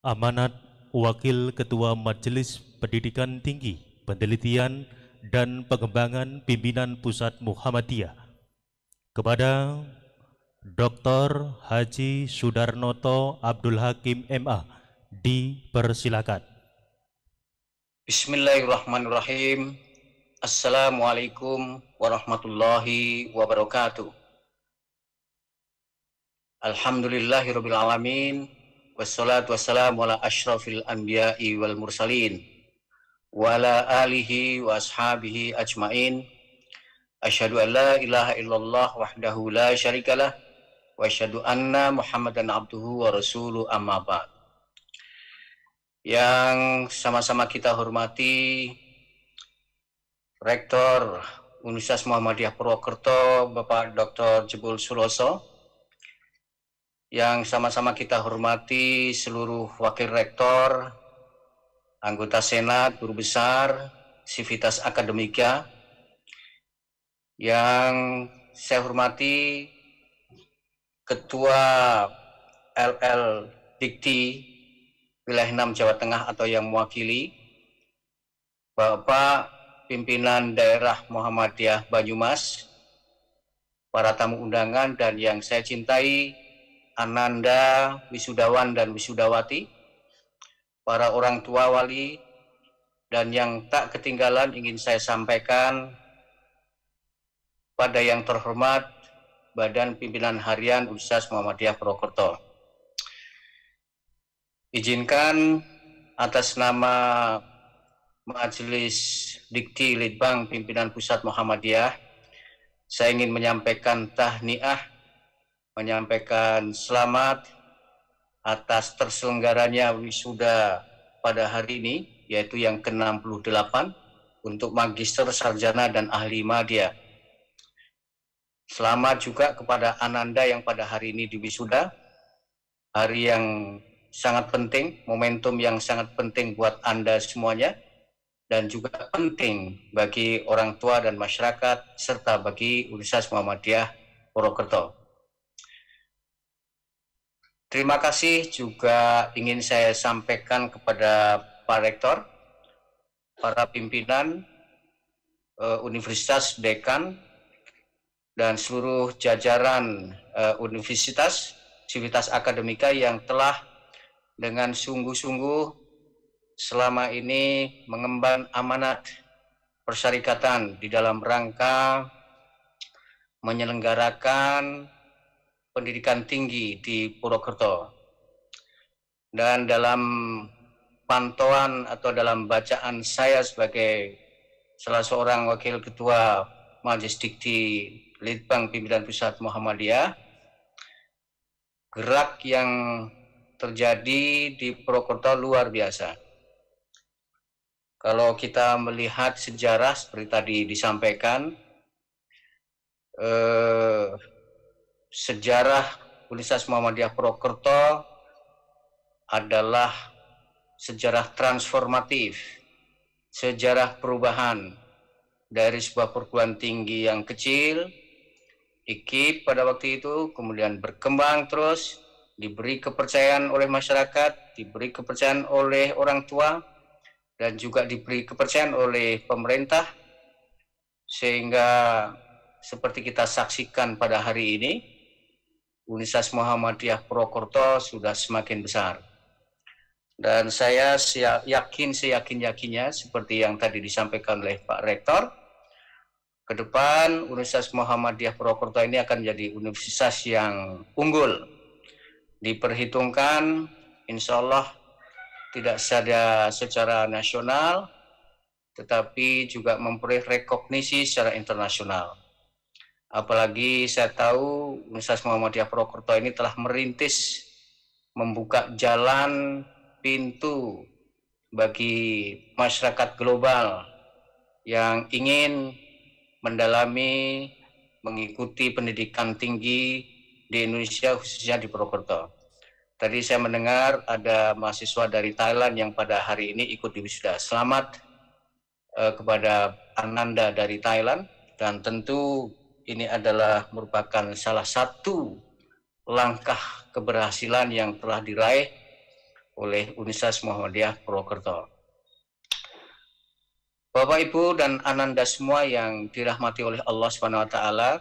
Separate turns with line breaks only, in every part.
Amanat Wakil Ketua Majelis Pendidikan Tinggi, Penelitian dan Pengembangan Pimpinan Pusat Muhammadiyah kepada Dr. Haji Sudarnoto Abdul Hakim MA dipersilakan.
Bismillahirrahmanirrahim. Assalamualaikum warahmatullahi wabarakatuh. Alhamdulillahirabbil alamin. Wassalatu wassalamu ala asyrafil anbiya'i wal mursalin wa ala alihi wa ashabihi ajmain. Asyhadu an la ilaha illallah wahdahu la syarikalah wa asyhadu anna Muhammadan abduhu wa rasuluh, amma ba'd. Yang sama-sama kita hormati Rektor Universitas Muhammadiyah Purwokerto, Bapak Dr. Jebul Suroso, yang sama-sama kita hormati seluruh Wakil Rektor, anggota Senat, Guru Besar, Sivitas Akademika, yang saya hormati Ketua LL Dikti Wilayah 6 Jawa Tengah atau yang mewakili, Bapak Pimpinan Daerah Muhammadiyah Banyumas, para tamu undangan, dan yang saya cintai, Ananda, wisudawan dan wisudawati, para orang tua wali, dan yang tak ketinggalan ingin saya sampaikan pada yang terhormat Badan Pimpinan Harian Universitas Muhammadiyah Purwokerto. Izinkan atas nama Majelis Dikti Litbang Pimpinan Pusat Muhammadiyah, saya ingin menyampaikan tahniah, menyampaikan selamat atas terselenggaranya wisuda pada hari ini, yaitu yang ke-68 untuk Magister, Sarjana, dan Ahli Madya. Selamat juga kepada Ananda yang pada hari ini diwisuda, hari yang sangat penting, momentum yang sangat penting buat Anda semuanya, dan juga penting bagi orang tua dan masyarakat, serta bagi Universitas Muhammadiyah Purwokerto. Terima kasih juga ingin saya sampaikan kepada Pak Rektor, para pimpinan Universitas, Dekan, dan seluruh jajaran Universitas, Sivitas Akademika yang telah dengan sungguh-sungguh selama ini mengemban amanat persyarikatan di dalam rangka menyelenggarakan pendidikan tinggi di Purwokerto. Dan dalam pantauan atau dalam bacaan saya sebagai salah seorang wakil ketua Majelis Dikti Litbang Pimpinan Pusat Muhammadiyah, gerak yang terjadi di Purwokerto luar biasa. Kalau kita melihat sejarah seperti tadi disampaikan, sejarah Universitas Muhammadiyah Purwokerto adalah sejarah transformatif, sejarah perubahan dari sebuah perguruan tinggi yang kecil, IKIP pada waktu itu, kemudian berkembang terus, diberi kepercayaan oleh masyarakat, diberi kepercayaan oleh orang tua, dan juga diberi kepercayaan oleh pemerintah, sehingga seperti kita saksikan pada hari ini, Universitas Muhammadiyah Purwokerto sudah semakin besar. Dan saya seyakin-yakinnya seperti yang tadi disampaikan oleh Pak Rektor, ke depan Universitas Muhammadiyah Purwokerto ini akan menjadi universitas yang unggul. Diperhitungkan, insya Allah tidak saja secara nasional, tetapi juga memperoleh rekognisi secara internasional. Apalagi saya tahu Universitas Muhammadiyah Purwokerto ini telah merintis, membuka jalan pintu bagi masyarakat global yang ingin mendalami, mengikuti pendidikan tinggi di Indonesia, khususnya di Purwokerto. Tadi saya mendengar ada mahasiswa dari Thailand yang pada hari ini ikut di wisuda. Selamat kepada Ananda dari Thailand, dan tentu ini adalah merupakan salah satu langkah keberhasilan yang telah diraih oleh Universitas Muhammadiyah Purwokerto. Bapak, Ibu, dan Ananda semua yang dirahmati oleh Allah Subhanahu wa Ta'ala,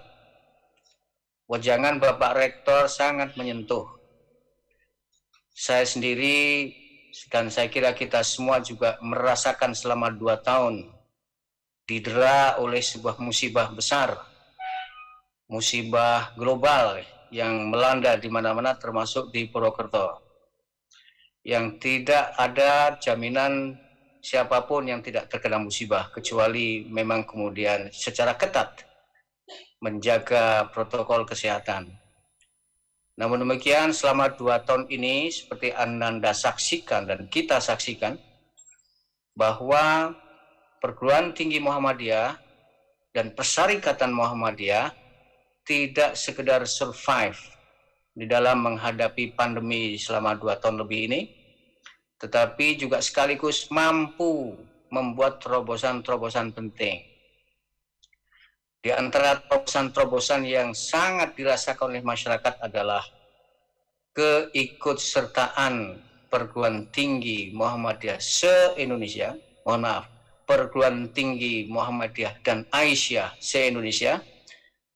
wajangan Bapak Rektor sangat menyentuh. Saya sendiri dan saya kira kita semua juga merasakan selama 2 tahun didera oleh sebuah musibah besar, musibah global yang melanda di mana-mana termasuk di Purwokerto. Yang tidak ada jaminan siapapun yang tidak terkena musibah, kecuali memang kemudian secara ketat menjaga protokol kesehatan. Namun demikian, selama 2 tahun ini, seperti Ananda saksikan dan kita saksikan, bahwa Perguruan Tinggi Muhammadiyah dan Persyarikatan Muhammadiyah tidak sekedar survive di dalam menghadapi pandemi selama 2 tahun lebih ini, tetapi juga sekaligus mampu membuat terobosan-terobosan penting. Di antara terobosan-terobosan yang sangat dirasakan oleh masyarakat adalah keikutsertaan Perguruan Tinggi Muhammadiyah se-Indonesia, Perguruan Tinggi Muhammadiyah dan Aisyah se-Indonesia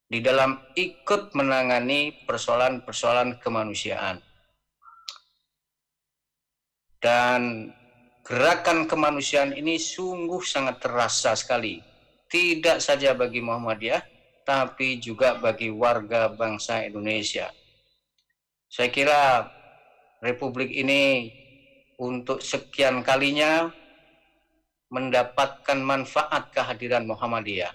di dalam ikut menangani persoalan-persoalan kemanusiaan. Dan gerakan kemanusiaan ini sungguh sangat terasa sekali, tidak saja bagi Muhammadiyah, tapi juga bagi warga bangsa Indonesia. Saya kira Republik ini untuk sekian kalinya mendapatkan manfaat kehadiran Muhammadiyah.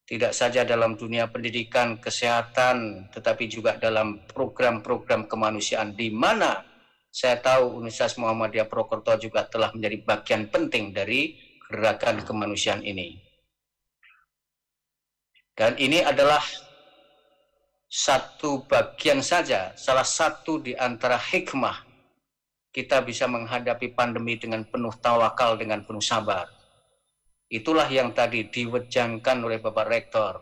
Tidak saja dalam dunia pendidikan, kesehatan, tetapi juga dalam program-program kemanusiaan di mana saya tahu Universitas Muhammadiyah Purwokerto juga telah menjadi bagian penting dari gerakan kemanusiaan ini. Dan ini adalah satu bagian saja, salah satu di antara hikmah kita bisa menghadapi pandemi dengan penuh tawakal, dengan penuh sabar. Itulah yang tadi diwejangkan oleh Bapak Rektor.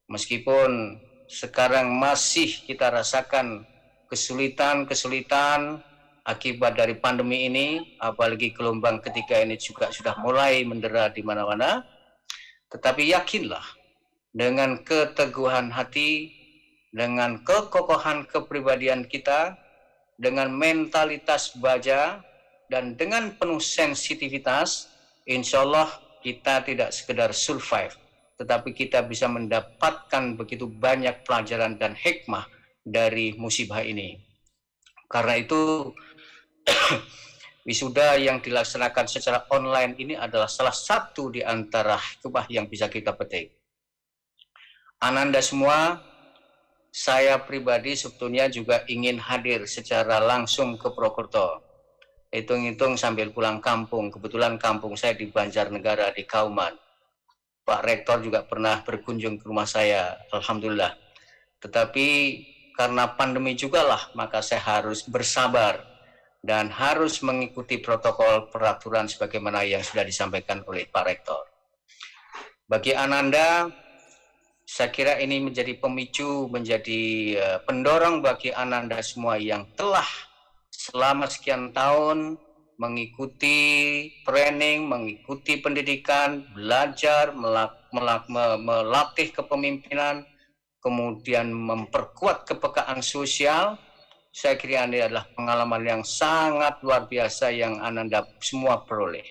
Meskipun sekarang masih kita rasakan kesulitan-kesulitan akibat dari pandemi ini, apalagi gelombang ketiga ini juga sudah mulai mendera di mana-mana, tetapi yakinlah dengan keteguhan hati, dengan kekokohan kepribadian kita, dengan mentalitas baja, dan dengan penuh sensitivitas, insya Allah kita tidak sekedar survive, tetapi kita bisa mendapatkan begitu banyak pelajaran dan hikmah dari musibah ini. Karena itu wisuda yang dilaksanakan secara online ini adalah salah satu di antara hikmah yang bisa kita petik. Ananda semua, saya pribadi sebetulnya juga ingin hadir secara langsung ke Purwokerto. Hitung-hitung sambil pulang kampung, kebetulan kampung saya di Banjarnegara di Kauman. Pak Rektor juga pernah berkunjung ke rumah saya, alhamdulillah. Tetapi karena pandemi juga lah, maka saya harus bersabar dan harus mengikuti protokol peraturan sebagaimana yang sudah disampaikan oleh Pak Rektor. Bagi Ananda, saya kira ini menjadi pemicu, menjadi pendorong bagi Ananda semua yang telah selama sekian tahun mengikuti training, mengikuti pendidikan, belajar, melatih kepemimpinan, kemudian memperkuat kepekaan sosial. Saya kira ini adalah pengalaman yang sangat luar biasa yang Ananda semua peroleh.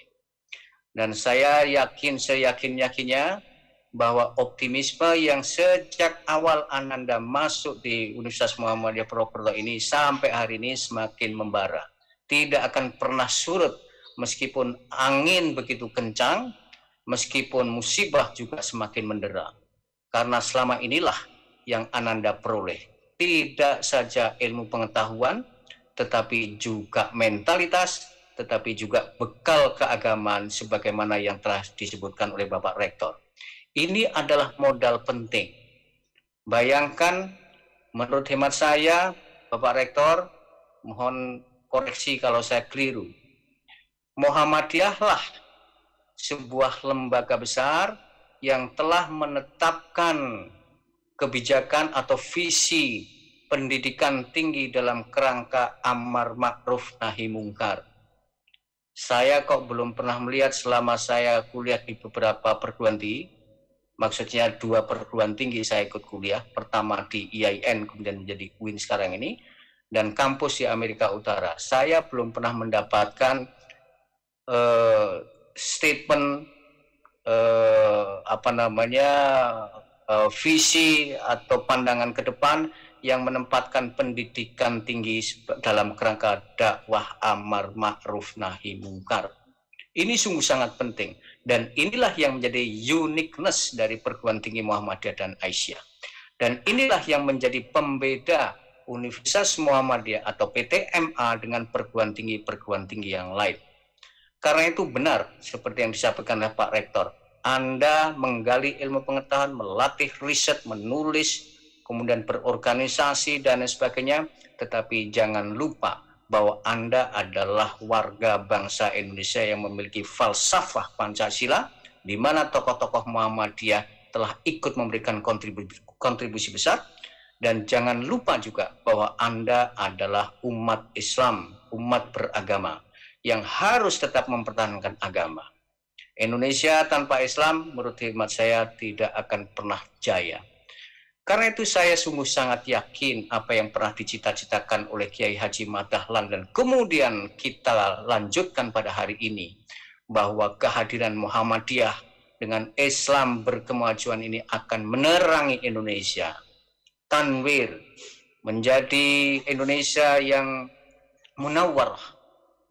Dan saya yakin, seyakin-yakinnya bahwa optimisme yang sejak awal Ananda masuk di Universitas Muhammadiyah Purwokerto ini sampai hari ini semakin membara. Tidak akan pernah surut meskipun angin begitu kencang, meskipun musibah juga semakin mendera. Karena selama inilah yang Ananda peroleh. Tidak saja ilmu pengetahuan, tetapi juga mentalitas, tetapi juga bekal keagamaan sebagaimana yang telah disebutkan oleh Bapak Rektor. Ini adalah modal penting. Bayangkan, menurut hemat saya, Bapak Rektor, mohon koreksi kalau saya keliru. Muhammadiyah lah sebuah lembaga besar yang telah menetapkan kebijakan atau visi pendidikan tinggi dalam kerangka amar ma'ruf nahi mungkar. Saya kok belum pernah melihat selama saya kuliah di beberapa perguruan tinggi, maksudnya 2 perguruan tinggi saya ikut kuliah, pertama di IAIN, kemudian menjadi UIN sekarang ini, dan kampus di Amerika Utara. Saya belum pernah mendapatkan statement visi atau pandangan ke depan yang menempatkan pendidikan tinggi dalam kerangka dakwah amar ma'ruf nahi mungkar. Ini sungguh sangat penting, dan inilah yang menjadi uniqueness dari perguruan tinggi Muhammadiyah dan Aisyah. Dan inilah yang menjadi pembeda Universitas Muhammadiyah atau PTMA dengan perguruan tinggi yang lain. Karena itu benar seperti yang disampaikan oleh Pak Rektor, Anda menggali ilmu pengetahuan, melatih riset, menulis, kemudian berorganisasi dan sebagainya, tetapi jangan lupa bahwa Anda adalah warga bangsa Indonesia yang memiliki falsafah Pancasila, di mana tokoh-tokoh Muhammadiyah telah ikut memberikan kontribusi besar. Dan jangan lupa juga bahwa Anda adalah umat Islam, umat beragama, yang harus tetap mempertahankan agama. Indonesia tanpa Islam, menurut hemat saya, tidak akan pernah jaya. Karena itu saya sungguh sangat yakin apa yang pernah dicita-citakan oleh Kiai Haji Madahlan dan kemudian kita lanjutkan pada hari ini, bahwa kehadiran Muhammadiyah dengan Islam berkemajuan ini akan menerangi Indonesia. Tanwir, menjadi Indonesia yang munawwar,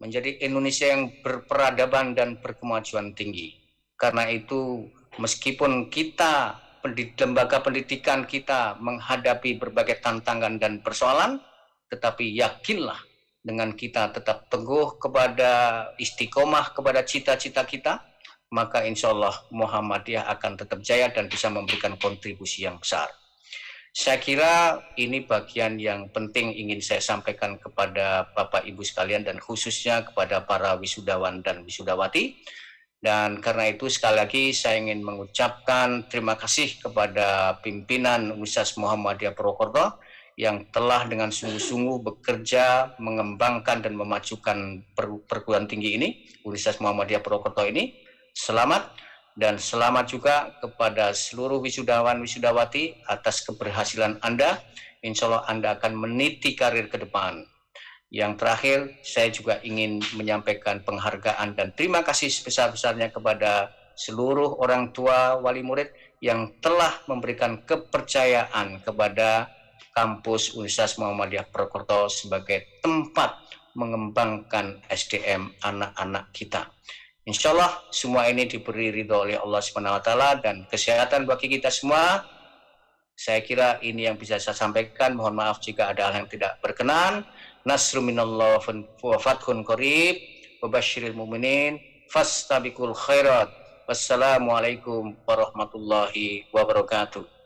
menjadi Indonesia yang berperadaban dan berkemajuan tinggi. Karena itu, meskipun kita, lembaga pendidikan kita menghadapi berbagai tantangan dan persoalan, tetapi yakinlah dengan kita tetap teguh kepada istiqomah, kepada cita-cita kita, maka insya Allah Muhammadiyah akan tetap jaya dan bisa memberikan kontribusi yang besar. Saya kira ini bagian yang penting ingin saya sampaikan kepada Bapak Ibu sekalian dan khususnya kepada para wisudawan dan wisudawati. Dan karena itu sekali lagi saya ingin mengucapkan terima kasih kepada pimpinan Universitas Muhammadiyah Purwokerto yang telah dengan sungguh-sungguh bekerja mengembangkan dan memajukan perguruan tinggi ini, Universitas Muhammadiyah Purwokerto ini. Selamat. Dan selamat juga kepada seluruh wisudawan-wisudawati atas keberhasilan Anda. Insya Allah Anda akan meniti karir ke depan. Yang terakhir, saya juga ingin menyampaikan penghargaan dan terima kasih sebesar-besarnya kepada seluruh orang tua wali murid yang telah memberikan kepercayaan kepada kampus Universitas Muhammadiyah Purwokerto sebagai tempat mengembangkan SDM anak-anak kita. Insya Allah semua ini diberi ridho oleh Allah SWT dan kesehatan bagi kita semua. Saya kira ini yang bisa saya sampaikan. Mohon maaf jika ada hal yang tidak berkenan. Nasru minallah wa fathun qarib wa basyiril mu'minin fastabiqul khairat. Wassalamualaikum warahmatullahi wabarakatuh.